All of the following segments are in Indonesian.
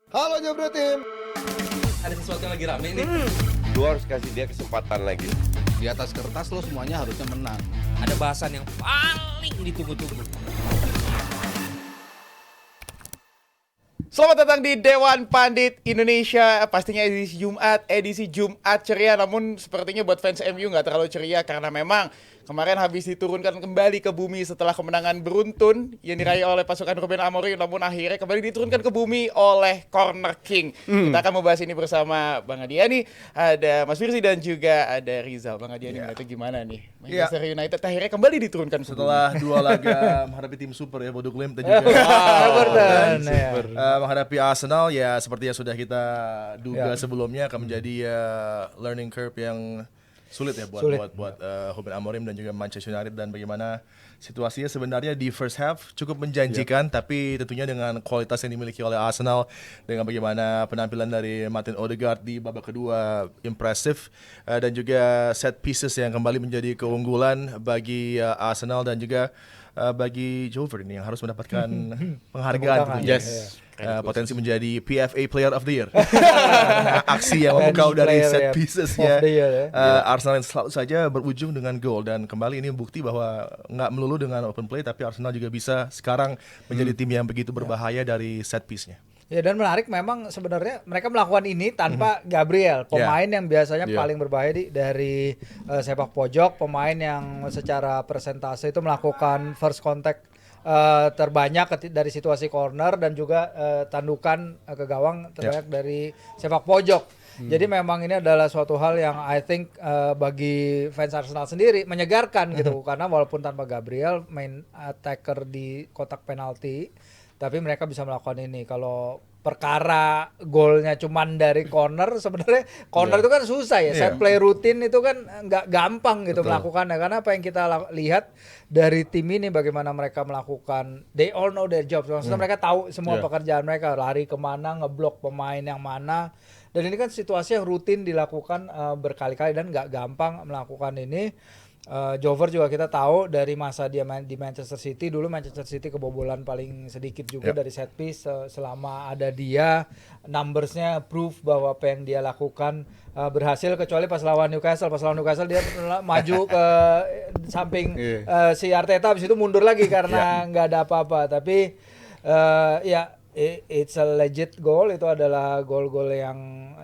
Halo Jobro Tim. Ada sesuatu yang lagi rame nih. Lu harus kasih dia kesempatan lagi. Di atas kertas lo semuanya harusnya menang. Ada bahasan yang paling ditunggu-tunggu. Selamat datang di Dewan Pandit Indonesia. Pastinya edisi Jumat ceria. Namun sepertinya buat fans MU nggak terlalu ceria karena memang kemarin habis diturunkan kembali ke bumi setelah kemenangan beruntun yang diraih oleh pasukan Ruben Amorim. Namun akhirnya kembali diturunkan ke bumi oleh Corner King. Kita akan membahas ini bersama Bang Adiani, ada Mas Firzi dan juga ada Rizal. Bang Adiani, itu gimana nih? Manchester United akhirnya kembali diturunkan ke setelah bumi. dua laga menghadapi tim super ya, Bodo Glimt dan juga menghadapi Arsenal ya, seperti yang sudah kita duga sebelumnya akan menjadi learning curve yang sulit ya buat Ruben Amorim dan juga Manchester United. Dan bagaimana situasinya sebenarnya di first half cukup menjanjikan, tapi tentunya dengan kualitas yang dimiliki oleh Arsenal, dengan bagaimana penampilan dari Martin Odegaard di babak kedua impresif, dan juga set pieces yang kembali menjadi keunggulan bagi Arsenal dan juga bagi Jover ini yang harus mendapatkan penghargaan tentunya. Potensi menjadi PFA Player of the Year. Aksi yang memukau dari set piecesnya Arsenal yang selalu saja berujung dengan gol. Dan kembali ini bukti bahwa nggak melulu dengan open play, tapi Arsenal juga bisa sekarang menjadi tim yang begitu berbahaya dari set piece-nya. Ya, dan menarik memang sebenarnya mereka melakukan ini tanpa Gabriel, pemain yang biasanya paling berbahaya dari sepak pojok, pemain yang secara persentase itu melakukan first contact terbanyak dari situasi corner dan juga tandukan ke gawang terbanyak dari sepak pojok. Jadi memang ini adalah suatu hal yang I think bagi fans Arsenal sendiri menyegarkan gitu, karena walaupun tanpa Gabriel main attacker di kotak penalti, tapi mereka bisa melakukan ini. Kalau perkara golnya cuman dari corner, sebenarnya corner itu kan susah ya. Set play rutin itu kan nggak gampang gitu melakukannya, karena apa yang kita lihat dari tim ini bagaimana mereka melakukan, they all know their job. Maksudnya mereka tahu semua pekerjaan mereka, lari kemana, ngeblok pemain yang mana. Dan ini kan situasi yang rutin dilakukan berkali-kali dan nggak gampang melakukan ini. Jover juga kita tahu dari masa dia main di Manchester City, dulu Manchester City kebobolan paling sedikit juga dari set piece. Selama ada dia, numbersnya proof bahwa apa yang dia lakukan berhasil, kecuali pas lawan Newcastle. Pas lawan Newcastle dia maju ke samping si Arteta, habis itu mundur lagi karena nggak ada apa-apa. Tapi it's a legit goal. Itu adalah gol-gol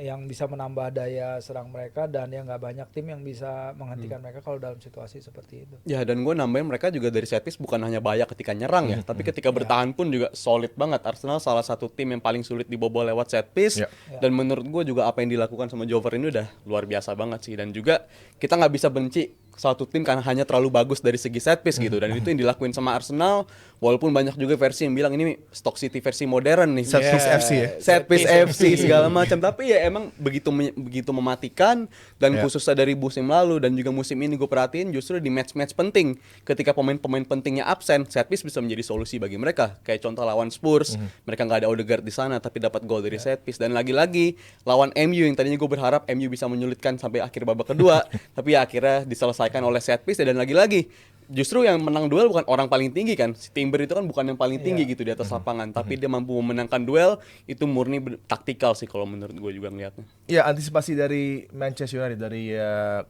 yang bisa menambah daya serang mereka, dan ya nggak banyak tim yang bisa menghentikan mereka kalau dalam situasi seperti itu. Ya, dan gue nambahin mereka juga dari set piece bukan hanya bahaya ketika nyerang ya, tapi ketika bertahan pun juga solid banget. Arsenal salah satu tim yang paling sulit dibobol lewat set piece. Dan menurut gue juga apa yang dilakukan sama Jover ini udah luar biasa banget sih. Dan juga kita nggak bisa benci suatu tim karena hanya terlalu bagus dari segi set piece gitu. Dan itu yang dilakuin sama Arsenal, walaupun banyak juga versi yang bilang ini Stoke City versi modern nih, Set piece FC ya, set piece FC segala macam. Tapi ya emang begitu mematikan. Dan khususnya dari musim lalu dan juga musim ini gue perhatiin justru di match-match penting, ketika pemain-pemain pentingnya absen, set piece bisa menjadi solusi bagi mereka. Kayak contoh lawan Spurs, mereka nggak ada Odegaard di sana tapi dapat gol dari set piece. Dan lagi-lagi lawan MU yang tadinya gue berharap MU bisa menyulitkan sampai akhir babak kedua, tapi ya akhirnya diselesaikan oleh set piece. Dan lagi-lagi justru yang menang duel bukan orang paling tinggi kan. Si Timber itu kan bukan yang paling tinggi gitu di atas lapangan, tapi dia mampu memenangkan duel. Itu murni taktikal sih kalau menurut gue juga ngeliatnya. Ya, antisipasi dari Manchester United dari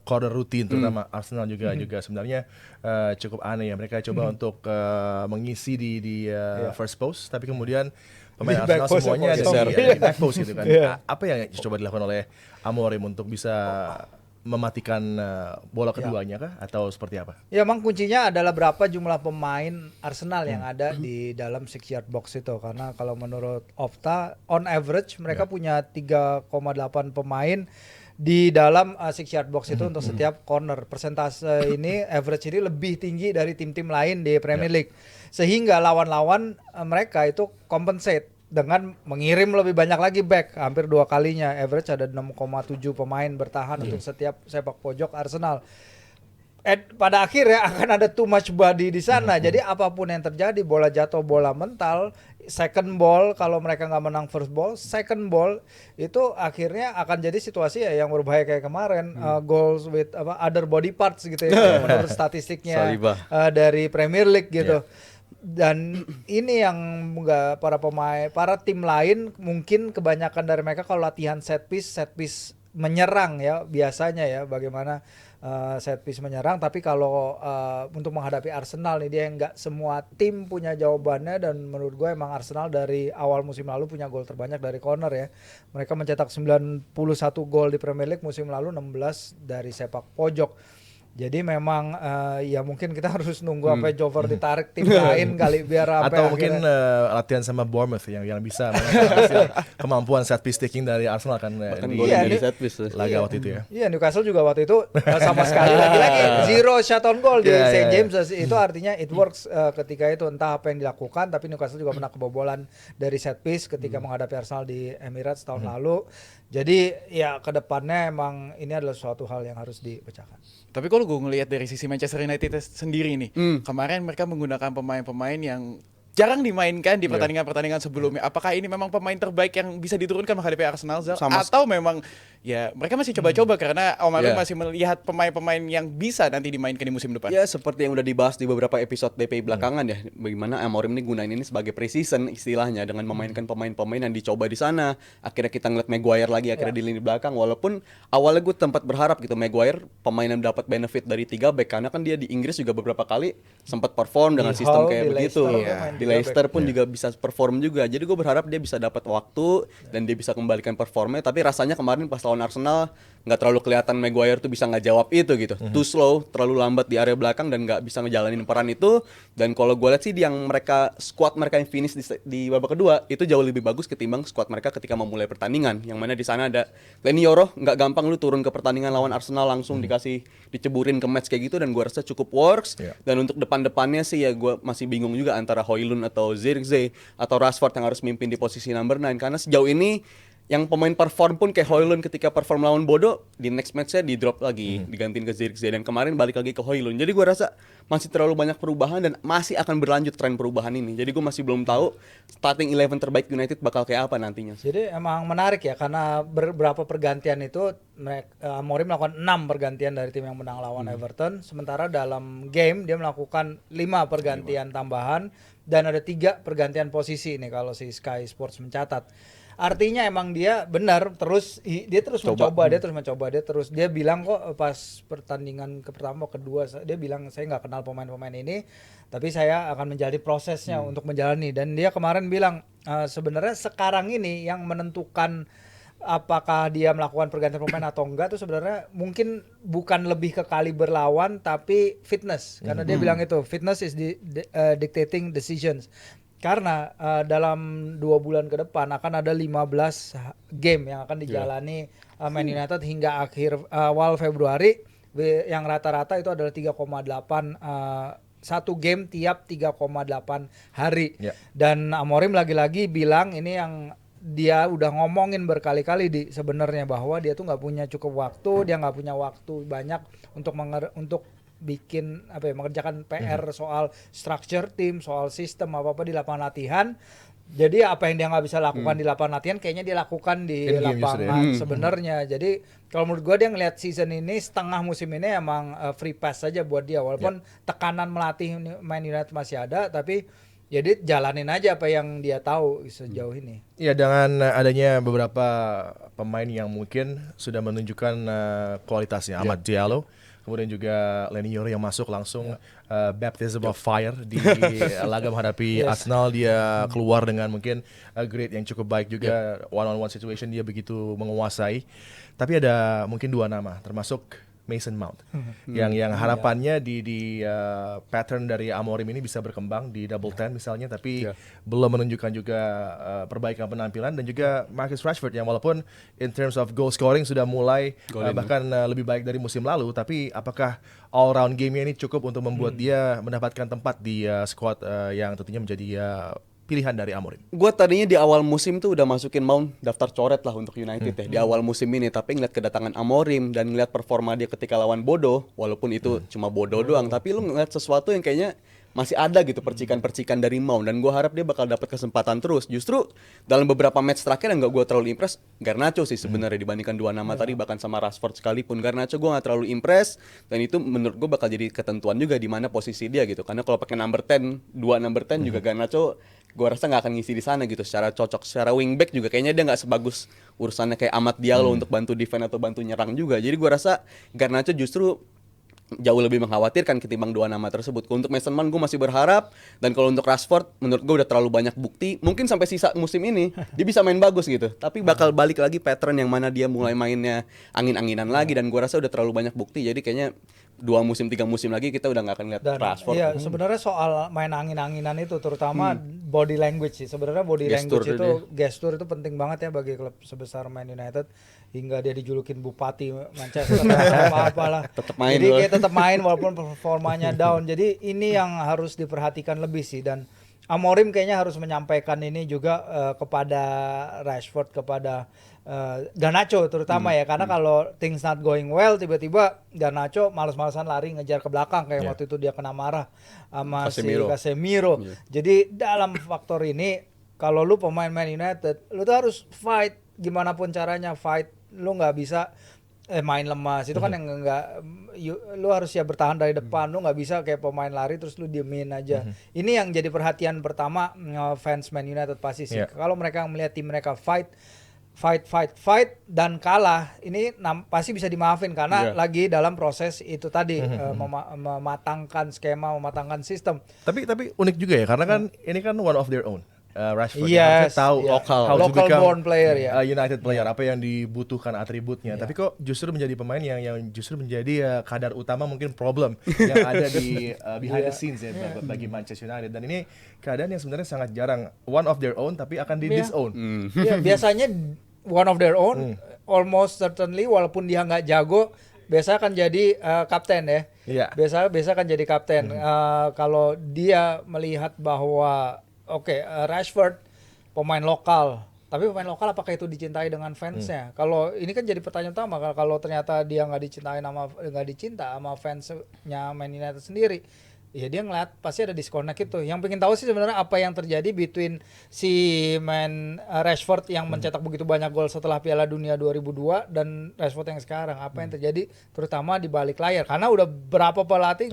corner rutin terutama Arsenal juga sebenarnya cukup aneh ya. Mereka coba untuk mengisi di first post, tapi kemudian pemain Arsenal semuanya ada di back post gitu kan. Apa yang coba dilakukan oleh Amorim untuk bisa mematikan bola keduanya kah, atau seperti apa? Ya, emang kuncinya adalah berapa jumlah pemain Arsenal yang ada di dalam 6 yard box itu. Karena kalau menurut Opta, on average mereka punya 3,8 pemain di dalam 6 yard box itu untuk setiap corner. Persentase ini, average ini lebih tinggi dari tim-tim lain di Premier League. Sehingga lawan-lawan mereka itu compensate dengan mengirim lebih banyak lagi back, hampir 2 kalinya. Average ada 6,7 pemain bertahan untuk setiap sepak pojok Arsenal. Pada akhirnya akan ada too much body di sana. Jadi apapun yang terjadi, bola jatuh, bola mental, second ball, kalau mereka nggak menang first ball, second ball itu akhirnya akan jadi situasi ya yang berbahaya kayak kemarin, goals with other body parts gitu ya, menurut statistiknya dari Premier League gitu. Dan ini yang nggak para tim lain mungkin kebanyakan dari mereka kalau latihan set piece menyerang ya biasanya ya bagaimana set piece menyerang, tapi kalau untuk menghadapi Arsenal nih dia nggak semua tim punya jawabannya, dan menurut gue emang Arsenal dari awal musim lalu punya gol terbanyak dari corner ya. Mereka mencetak 91 gol di Premier League musim lalu, 16 dari sepak pojok. Jadi memang ya mungkin kita harus nunggu sampai Jover ditarik tim lain kali biar atau mungkin latihan sama Bournemouth yang bisa menghasil kemampuan set piece taking dari Arsenal kan di golin dari set piece. laga waktu itu ya. Iya, Newcastle juga waktu itu sama sekali lagi zero shot on goal di St. James. Itu artinya it works ketika itu, entah apa yang dilakukan, tapi Newcastle juga pernah kebobolan dari set piece ketika menghadapi Arsenal di Emirates tahun lalu. Jadi ya kedepannya emang ini adalah suatu hal yang harus dipecahkan. Tapi kalau gue ngelihat dari sisi Manchester United sendiri nih, kemarin mereka menggunakan pemain-pemain yang jarang dimainkan di pertandingan-pertandingan sebelumnya. Apakah ini memang pemain terbaik yang bisa diturunkan menghadapi Arsenal, Zal? Atau memang ya mereka masih coba-coba karena Omar masih melihat pemain-pemain yang bisa nanti dimainkan di musim depan? Ya seperti yang udah dibahas di beberapa episode DPI belakangan ya, bagaimana Amorim ini gunain ini sebagai pre-season istilahnya dengan memainkan pemain-pemain yang dicoba di sana. Akhirnya kita ngeliat Maguire lagi akhirnya di lini belakang, walaupun awalnya gue tempat berharap gitu Maguire pemain yang dapat benefit dari 3 back, karena kan dia di Inggris juga beberapa kali sempat perform dengan sistem kayak begitu. Di Leicester pun juga bisa perform juga. Jadi gue berharap dia bisa dapat waktu dan dia bisa kembalikan performnya. Tapi rasanya kemarin pas lawan Arsenal nggak terlalu kelihatan Maguire tuh bisa ngejawab itu gitu. Too slow, terlalu lambat di area belakang dan nggak bisa ngejalanin peran itu. Dan kalau gue lihat sih yang squad mereka yang finish di babak kedua itu jauh lebih bagus ketimbang squad mereka ketika memulai pertandingan. Yang mana di sana ada Leny Yoro, nggak gampang lu turun ke pertandingan lawan Arsenal langsung diceburin ke match kayak gitu, dan gue rasa cukup works. Dan untuk depan-depannya sih ya gue masih bingung juga antara Højlund atau Zirkzee atau Rashford yang harus mimpin di posisi number 9, karena sejauh ini yang pemain perform pun kayak Højlund ketika perform lawan Bodo di next match-nya di drop lagi, digantiin ke Zirkzee, dan kemarin balik lagi ke Højlund. Jadi gue rasa masih terlalu banyak perubahan dan masih akan berlanjut tren perubahan ini. Jadi gue masih belum tahu starting 11 terbaik United bakal kayak apa nantinya. Jadi emang menarik ya, karena beberapa pergantian itu Amorim melakukan 6 pergantian dari tim yang menang lawan Everton, sementara dalam game dia melakukan 5 pergantian tambahan dan ada 3 pergantian posisi nih kalau si Sky Sports mencatat. Artinya emang dia benar dia terus mencoba, dia bilang kok pas pertandingan pertama kedua dia bilang saya nggak kenal pemain-pemain ini, tapi saya akan menjadi prosesnya untuk menjalani. Dan dia kemarin bilang sebenarnya sekarang ini yang menentukan apakah dia melakukan pergantian pemain atau enggak tuh sebenarnya mungkin bukan lebih ke kaliber lawan tapi fitness, karena dia bilang itu fitness is dictating decisions. Karena dalam 2 bulan ke depan akan ada 15 game yang akan dijalani Man United hingga awal Februari, yang rata-rata itu adalah 3,8 satu game tiap 3,8 hari. Dan Amorim lagi-lagi bilang ini yang dia udah ngomongin berkali-kali sebenarnya bahwa dia tuh nggak punya cukup waktu, dia nggak punya waktu banyak untuk bikin mengerjakan PR soal structure tim, soal sistem apa-apa di lapangan latihan. Jadi apa yang dia nggak bisa lakukan di lapangan latihan kayaknya dia lakukan di lapangan sebenarnya. Jadi kalau menurut gue dia ngelihat season ini setengah musim ini emang free pass saja buat dia, walaupun tekanan melatih Man United masih ada, tapi jadi jalanin aja apa yang dia tahu sejauh ini. Iya, dengan adanya beberapa pemain yang mungkin sudah menunjukkan kualitasnya, Amad Diallo, kemudian juga Leny Yoro yang masuk langsung baptism of fire di laga menghadapi Arsenal. Dia keluar dengan mungkin grade yang cukup baik juga, one-on-one situation dia begitu menguasai. Tapi ada mungkin 2 nama, termasuk Mason Mount yang harapannya di pattern dari Amorim ini bisa berkembang di double 10 misalnya, tapi belum menunjukkan juga perbaikan penampilan. Dan juga Marcus Rashford yang walaupun in terms of goal scoring sudah mulai bahkan lebih baik dari musim lalu, tapi apakah all round game-nya ini cukup untuk membuat dia mendapatkan tempat di squad yang tentunya menjadi pilihan dari Amorim? Gue tadinya di awal musim tuh udah masukin Mount daftar coret lah untuk United ya di awal musim ini, tapi ngeliat kedatangan Amorim dan ngeliat performa dia ketika lawan Bodo, walaupun itu cuma Bodo doang, tapi lu ngeliat sesuatu yang kayaknya masih ada gitu percikan-percikan dari Mount, dan gue harap dia bakal dapat kesempatan terus. Justru dalam beberapa match terakhir yang gak gue terlalu impress Garnacho sih sebenarnya dibandingkan dua nama tadi, bahkan sama Rashford sekalipun. Garnacho gue gak terlalu impress, dan itu menurut gue bakal jadi ketentuan juga di mana posisi dia gitu. Karena kalau pakai number 10, dua number 10 juga Garnacho gue rasa nggak akan ngisi di sana gitu secara cocok. Secara wingback juga kayaknya dia nggak sebagus urusannya kayak Amad Diallo untuk bantu defend atau bantu nyerang juga. Jadi gue rasa Garnacho justru jauh lebih mengkhawatirkan ketimbang dua nama tersebut. Untuk Mason Mount gue masih berharap, dan kalau untuk Rashford menurut gue udah terlalu banyak bukti. Mungkin sampai sisa musim ini dia bisa main bagus gitu, tapi bakal balik lagi pattern yang mana dia mulai mainnya angin-anginan lagi, dan gue rasa udah terlalu banyak bukti. Jadi kayaknya 2 musim 3 musim lagi kita udah nggak akan lihat Dan Rashford. iya, sebenarnya soal main angin-anginan itu terutama body language sih. Sebenarnya body Gestur language itu gestur itu penting banget ya bagi klub sebesar Man United, hingga dia dijulukin bupati Manchester apa-apalah. Tetap main Jadi loh. kayak tetap main walaupun performanya down. Jadi ini yang harus diperhatikan lebih sih, dan Amorim kayaknya harus menyampaikan ini juga kepada Rashford, kepada Garnacho terutama ya, karena kalau things not going well tiba-tiba Garnacho males-malesan lari ngejar ke belakang kayak waktu itu dia kena marah sama Casemiro. Jadi dalam faktor ini kalau lu pemain Man United, lu tuh harus fight gimana pun caranya, fight. Lu nggak bisa main lemas, itu kan yang nggak, lu harus ya bertahan dari depan. Lu nggak bisa kayak pemain lari terus lu diemin aja. Ini yang jadi perhatian pertama fans Man United pasti sih. Kalau mereka melihat tim mereka fight dan kalah, ini pasti bisa dimaafin karena lagi dalam proses itu tadi, mematangkan skema, mematangkan sistem. Tapi unik juga ya, karena kan ini kan one of their own. Rashford Yes, harusnya tahu how to local become born player ya. United player, apa yang dibutuhkan atributnya. Tapi kok justru menjadi pemain yang justru menjadi kadar utama mungkin problem yang ada di behind the scenes ya bagi Manchester United. Dan ini keadaan yang sebenarnya sangat jarang, one of their own tapi akan di disown. Ya, biasanya one of their own, almost certainly walaupun dia nggak jago, biasa akan jadi kapten ya. Biasa akan jadi kapten. Kalau dia melihat bahwa Rashford pemain lokal, tapi pemain lokal apakah itu dicintai dengan fansnya? Kalau ini kan jadi pertanyaan utama, kalau ternyata dia nggak dicinta sama fansnya Man United sendiri, ya dia ngeliat pasti ada disconnect itu. Yang pengen tahu sih sebenarnya apa yang terjadi between si Rashford yang mencetak begitu banyak gol setelah Piala Dunia 2002 dan Rashford yang sekarang. Apa yang terjadi terutama di balik layar, karena udah berapa pelatih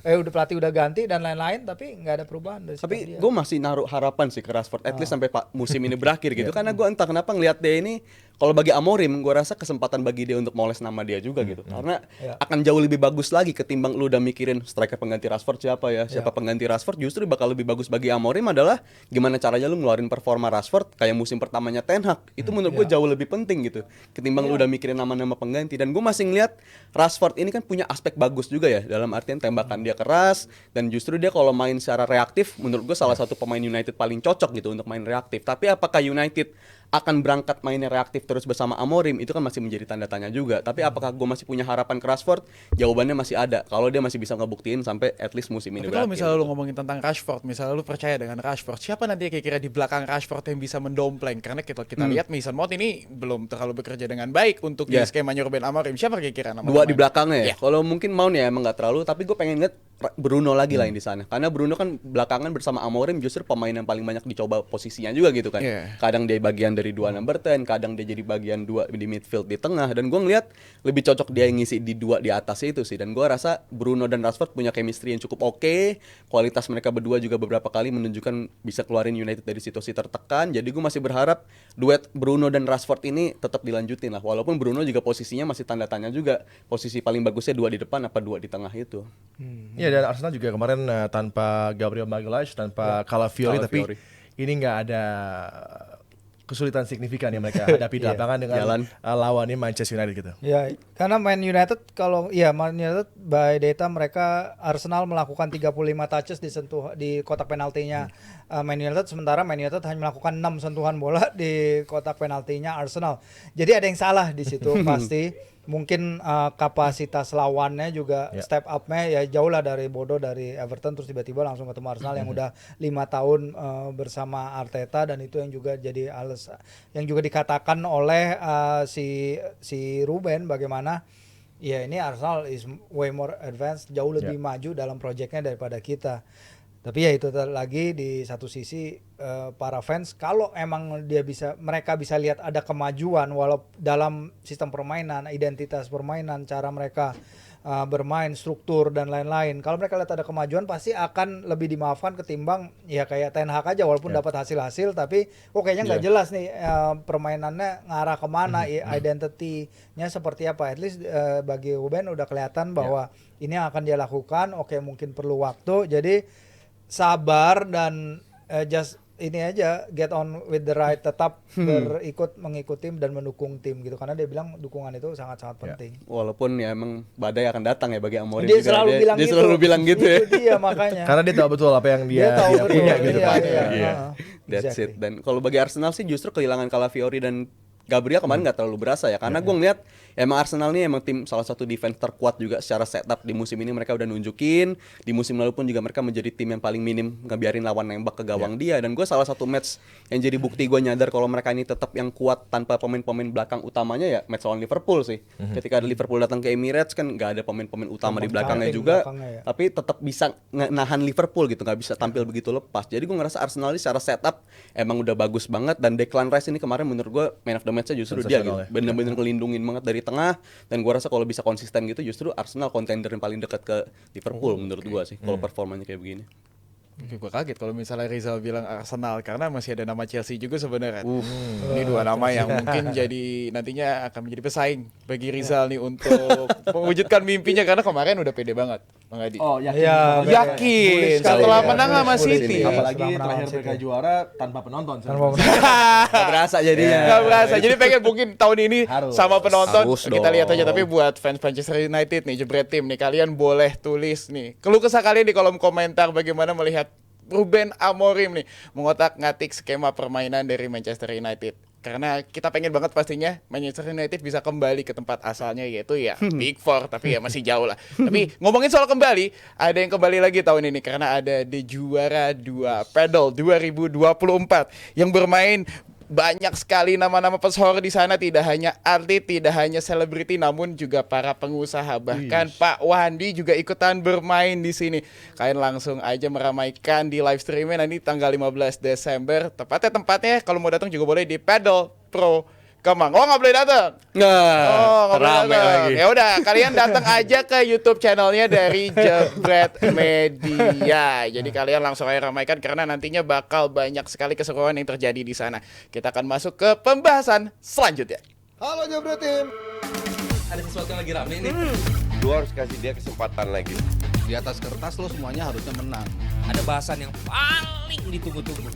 pelatih udah ganti dan lain-lain, tapi nggak ada perubahan dari Tapi dia. gue masih naruh harapan sih ke Rashford, at least sampai musim ini berakhir gitu. Karena gue entah kenapa ngelihat dia ini, kalau bagi Amorim, gue rasa kesempatan bagi dia untuk moles nama dia juga gitu. Karena akan jauh lebih bagus lagi ketimbang lu udah mikirin striker pengganti Rashford siapa ya, siapa pengganti Rashford. Justru bakal lebih bagus bagi Amorim adalah gimana caranya lu ngeluarin performa Rashford kayak musim pertamanya Ten Hag. Itu menurut gue jauh lebih penting gitu ketimbang lu udah mikirin nama-nama pengganti. Dan gue masih ngeliat Rashford ini kan punya aspek bagus juga ya, dalam artian tembakan dia keras, dan justru dia kalau main secara reaktif menurut gue salah satu pemain United paling cocok gitu untuk main reaktif. Tapi apakah United akan berangkat mainnya reaktif terus bersama Amorim, itu kan masih menjadi tanda tanya juga. Tapi apakah gue masih punya harapan ke Rashford? Jawabannya masih ada, kalau dia masih bisa ngebuktiin sampai at least musim ini Tapi kalau berakhir. misalnya lu ngomongin tentang Rashford, misalnya lu percaya dengan Rashford, siapa nanti kira-kira di belakang Rashford yang bisa mendompleng? Karena kita lihat Mason Mount ini belum terlalu bekerja dengan baik untuk di skemanya Ruben Amorim. Siapa kira-kira nama Dua di belakangnya ya. Kalau mungkin Mount ya emang nggak terlalu, tapi gue pengen lihat Bruno lagi lah yang di sana. Karena Bruno kan belakangan bersama Amorim justru pemain yang paling banyak dicoba posisinya juga gitu kan. Kadang dia bagian dari 2 number 10, kadang dia jadi bagian 2 di midfield di tengah, dan gue ngeliat lebih cocok dia ngisi di 2 di atas itu sih. Dan gue rasa Bruno dan Rashford punya chemistry yang cukup oke. Kualitas mereka berdua juga beberapa kali menunjukkan bisa keluarin United dari situasi tertekan. Jadi gue masih berharap duet Bruno dan Rashford ini tetap dilanjutin lah. Walaupun Bruno juga posisinya masih tanda tanya juga. Posisi paling bagusnya 2 di depan apa 2 di tengah itu. Iya, dan Arsenal juga kemarin tanpa Gabriel Magalhaes, tanpa Calafiori, tapi ini nggak ada kesulitan signifikan yang mereka hadapi di lapangan dengan lawannya Manchester United gitu. Ya, karena Man United Man United by data mereka Arsenal melakukan 35 touches di kotak penaltinya Man United, sementara Man United hanya melakukan 6 sentuhan bola di kotak penaltinya Arsenal. Jadi ada yang salah di situ pasti. Mungkin kapasitas lawannya juga step up-nya ya jauh lah dari Bodo, dari Everton, terus tiba-tiba langsung ketemu Arsenal yang udah 5 tahun bersama Arteta, dan itu yang juga jadi yang juga dikatakan oleh si Ruben, bagaimana ya ini Arsenal is way more advanced, jauh lebih maju dalam projectnya daripada kita. Tapi ya itu lagi di satu sisi para fans kalau emang mereka bisa lihat ada kemajuan walau dalam sistem permainan, identitas permainan, cara mereka bermain, struktur dan lain-lain. Kalau mereka lihat ada kemajuan pasti akan lebih dimaafkan ketimbang ya kayak Ten Hag aja walaupun dapat hasil-hasil tapi kayaknya nggak jelas nih permainannya ngarah kemana, identity-nya seperti apa. At least bagi Ruben udah kelihatan bahwa ini yang akan dia lakukan. Mungkin perlu waktu. Jadi sabar dan just ini aja get on with the ride, tetap mengikuti dan mendukung tim gitu karena dia bilang dukungan itu sangat-sangat penting. Walaupun ya emang badai akan datang ya bagi Amorim Dia juga. selalu bilang dia gitu. selalu bilang gitu ya. Itu dia makanya. Karena dia tahu betul apa yang dia tahu betul. punya gitu Iya, kan. iya. That's Exactly. it. Dan kalau bagi Arsenal sih justru kehilangan Calafiori dan Gabriel kemarin nggak terlalu berasa ya karena gue ngeliat emang Arsenal nih emang tim salah satu defense terkuat juga secara setup di musim ini. Mereka udah nunjukin di musim lalu pun juga mereka menjadi tim yang paling minim ngebiarin lawan nembak ke gawang dia. Dan gue salah satu match yang jadi bukti gue nyadar kalau mereka ini tetap yang kuat tanpa pemain-pemain belakang utamanya ya match lawan Liverpool sih. Ketika ada Liverpool datang ke Emirates kan nggak ada pemain-pemain utama di belakangnya juga, tapi tetap bisa nahan Liverpool gitu, nggak bisa tampil begitu lepas. Jadi gue ngerasa Arsenal ini secara setup emang udah bagus banget. Dan Declan Rice ini kemarin menurut gue man of the match-nya justru dia gitu. Bener-bener ngelindungin banget dari tengah. Dan gue rasa kalau bisa konsisten gitu justru Arsenal contender yang paling dekat ke Liverpool menurut gue sih kalau performanya kayak begini. Gue kaget kalau misalnya Rizal bilang Arsenal karena masih ada nama Chelsea juga sebenarnya. Ini dua nama yang mungkin jadi nantinya akan menjadi pesaing bagi Rizal nih untuk mewujudkan mimpinya karena kemarin udah pede banget Bang Adi. Oh, yakin. Iya, Yakin sekali setelah ya. menang sama Bullish City. ini. Apalagi Setelah menang terakhir City. mereka juara tanpa penonton. Gak berasa jadinya. Nggak berasa. Jadi pengen mungkin tahun ini Harus. sama penonton Harus kita lihat aja. dong. Tapi buat fans Manchester United nih, jebret tim nih, kalian boleh tulis nih keluh kesah kalian di kolom komentar bagaimana melihat Ruben Amorim nih mengotak-ngatik skema permainan dari Manchester United. Karena kita pengen banget pastinya Manchester United bisa kembali ke tempat asalnya yaitu ya Big Four, tapi ya masih jauh lah. Tapi ngomongin soal kembali, ada yang kembali lagi tahun ini karena ada di juara 2 Padel 2024 yang bermain banyak sekali nama-nama pesohor di sana, tidak hanya atlet, tidak hanya selebriti, namun juga para pengusaha. Bahkan Pak Wandi juga ikutan bermain di sini. Kalian langsung aja meramaikan di live streamnya nanti tanggal 15 Desember. Tempatnya kalau mau datang juga boleh di Padel Pro Kemang. Oh, nggak boleh datang. Nggak rame lagi. Ya udah, kalian datang aja ke YouTube channelnya dari Jebret Media. Jadi kalian langsung aja ramaikan karena nantinya bakal banyak sekali keseruan yang terjadi di sana. Kita akan masuk ke pembahasan selanjutnya. Halo Jebret Tim. Ada sesuatu yang lagi rame nih. Lu harus kasih dia kesempatan lagi. Di atas kertas lo semuanya harusnya menang. Ada bahasan yang paling ditunggu-tunggu.